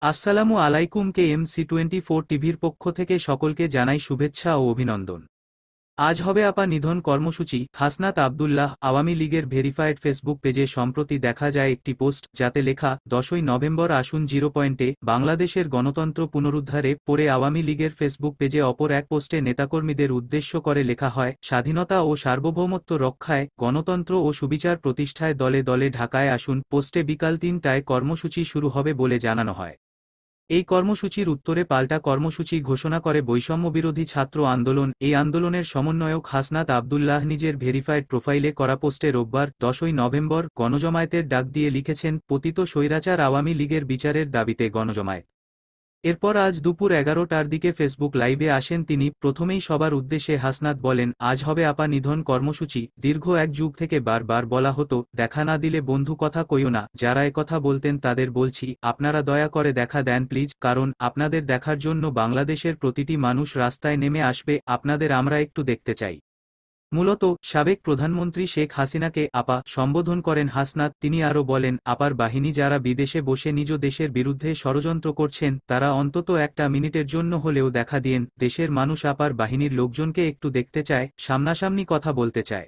আসসালামু আলাইকুম। KMC24 টিভির পক্ষ থেকে সকলকে জানাই শুভেচ্ছা ও অভিনন্দন। আজ হবে আপা নিধন কর্মসূচি। হাসনাত আব্দুল্লাহ আওয়ামী লীগের ভেরিফায়েড ফেসবুক পেজে সম্প্রতি দেখা যায় একটি পোস্ট, যাতে লেখা 10ই নভেম্বর আসুন জিরো পয়েন্টে, বাংলাদেশের গণতন্ত্র পুনরুদ্ধারে। পরে আওয়ামী লীগের ফেসবুক পেজে অপর এক পোস্টে নেতাকর্মীদের উদ্দেশ্য করে লেখা হয়, স্বাধীনতা ও সার্বভৌমত্ব রক্ষায়, গণতন্ত্র ও সুবিচার প্রতিষ্ঠায় দলে দলে ঢাকায় আসুন। পোস্টে বিকাল 3টায় কর্মসূচি শুরু হবে বলে জানানো হয়। এই কর্মসূচির উত্তরে পাল্টা কর্মসূচি ঘোষণা করে বৈষম্যবিরোধী ছাত্র আন্দোলন। এই আন্দোলনের সমন্বয়ক হাসনাত আব্দুল্লাহ নিজের ভেরিফায়েড প্রোফাইলে করা পোস্টে রোববার 10ই নভেম্বর গণজমায়েতের ডাক দিয়ে লিখেছেন, পতিত স্বৈরাচার আওয়ামী লীগের বিচারের দাবিতে গণজমায়েত। এরপর আজ দুপুর 11টার দিকে ফেসবুক লাইভে আসেন তিনি। প্রথমেই সবার উদ্দেশ্যে হাসনাত বলেন, আজ হবে আপা নিধন কর্মসূচি। দীর্ঘ এক যুগ থেকে বারবার বলা হতো, দেখা না দিলে বন্ধু কথা কইও না। যারা একথা বলতেন তাদের বলছি, আপনারা দয়া করে দেখা দেন প্লিজ, কারণ আপনাদের দেখার জন্য বাংলাদেশের প্রতিটি মানুষ রাস্তায় নেমে আসবে। আপনাদের আমরা একটু দেখতে চাই। মূলত সাবেক প্রধানমন্ত্রী শেখ হাসিনাকে আপা সম্বোধন করেন হাসনাত। তিনি আরও বলেন, আপার বাহিনী যারা বিদেশে বসে নিজ দেশের বিরুদ্ধে ষড়যন্ত্র করছেন, তারা অন্তত একটা মিনিটের জন্য হলেও দেখা দিয়েন। দেশের মানুষ আপার বাহিনীর লোকজনকে একটু দেখতে চায়, সামনাসামনি কথা বলতে চায়।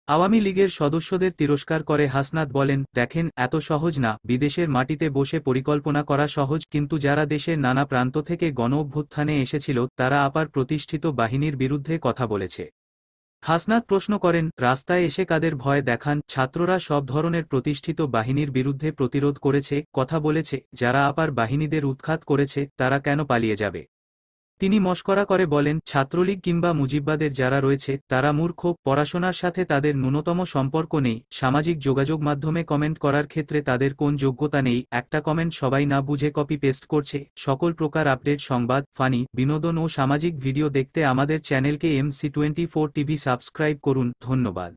আওয়ামী লীগের সদস্যদের তিরস্কার করে হাসনাত বলেন, দেখেন, এত সহজ না। বিদেশের মাটিতে বসে পরিকল্পনা করা সহজ, কিন্তু যারা দেশের নানা প্রান্ত থেকে গণ অভ্যুত্থানে এসেছিল, তারা আপার প্রতিষ্ঠিত বাহিনীর বিরুদ্ধে কথা বলেছে। হাসনাত প্রশ্ন করেন, রাস্তায় এসে কাদের ভয় দেখান? ছাত্ররা সব ধরনের প্রতিষ্ঠিত বাহিনীর বিরুদ্ধে প্রতিরোধ করেছে, কথা বলেছে। যারা আপার বাহিনীদের উৎখাত করেছে, তারা কেন পালিয়ে যাবে? তিনি মশকরা করে বলেন, ছাত্রলীগ কিংবা মুজিববাদের যারা রয়েছে, তারা মূর্খ। পড়াশোনার সাথে তাদের ন্যূনতম সম্পর্ক নেই। সামাজিক যোগাযোগ মাধ্যমে কমেন্ট করার ক্ষেত্রে তাদের কোন যোগ্যতা নেই? একটা কমেন্ট সবাই না বুঝে কপি পেস্ট করছে। সকল প্রকার আপডেট, সংবাদ, ফানি, বিনোদন ও সামাজিক ভিডিও দেখতে আমাদের চ্যানেলকে MC24 টিভি সাবস্ক্রাইব করুন। ধন্যবাদ।